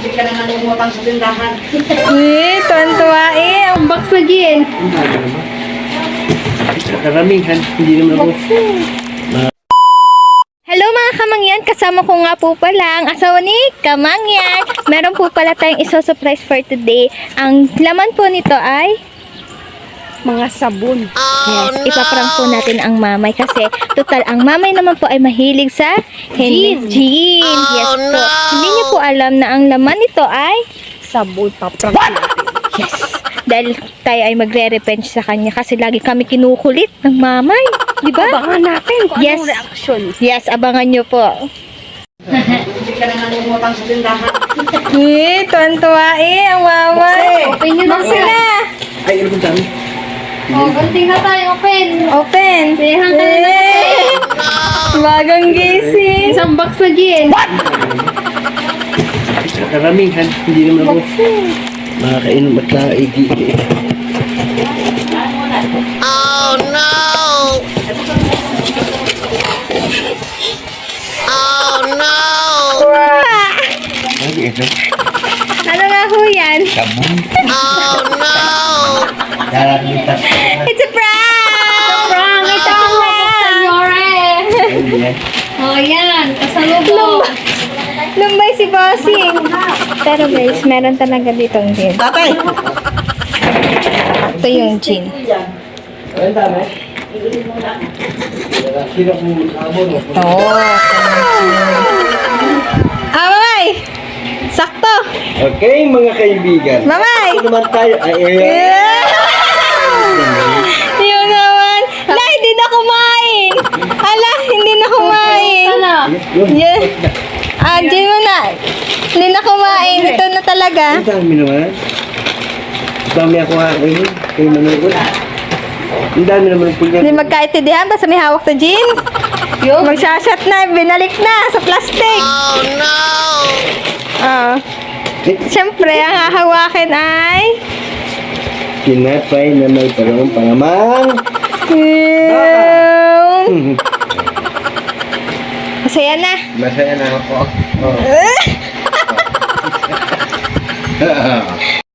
Hindi ka naman umutang sa tindahan. Tuwan-tuwa ang box na gin. Karamihan, hindi naman ako. Hello mga kamangyan, kasama ko nga po pala ang asawa ni Kamangyan. Meron po pala tayong iso-surprise for today. Ang laman po nito ay mga sabon. Yes, ipaprank po natin ang mamay kasi total ang mamay naman po ay mahilig sa gin. Yes po. Hindi niyo po alam na ang laman nito ay sabon. Paprank natin. Yes. Dahil tayo ay magre-revenge sa kanya kasi lagi kami kinukulit ng mamay. Diba? Abangan natin kung Yes. anong reaction. Yes, abangan nyo po. Hindi ka naman umutang sa tindahan. Tuwan-tuwa ang mamay. Open nyo na sila. Ay, ano kung dami? Gunting na tayo, open. Open. Sihan ka na Bagang gising. Isang box na gin. Karamihan, hindi naman ako. Makakainom at kaigi. Oh no! Oh no! Ay, ito. Ano nga ho yan? Sabon. Oh no! Daramitas. It's a prank! Prank! Ito ang mabuksan nyo, Ay, Oh, yan. Kasalubong. Lumbay si Bossing. Pero guys, meron talaga ditong gin. Tatay! Ito yung gin. Ang dami. Sino kung sabon mo? Mamay! Sakto! Okay, mga kaibigan. Mamay! Ito naman tayo. Yung naman. La, hindi na kumain. Ala, hindi na kumain. Ano? Yes. Gin mo na. Hindi na kumain. Ito na talaga. Ang dami naman. Ang dami ako kakainin. Kayo manood. Ang dami naman po Hindi yan. magkaintindihan. Basta may hawak na gin. Magsashot na. Binalik na sa plastic. Oh no! Ah. Siyempre, ang hahawakin ay... Tinapay na may parang pangamang. Masaya na. Masaya na ako. Oh.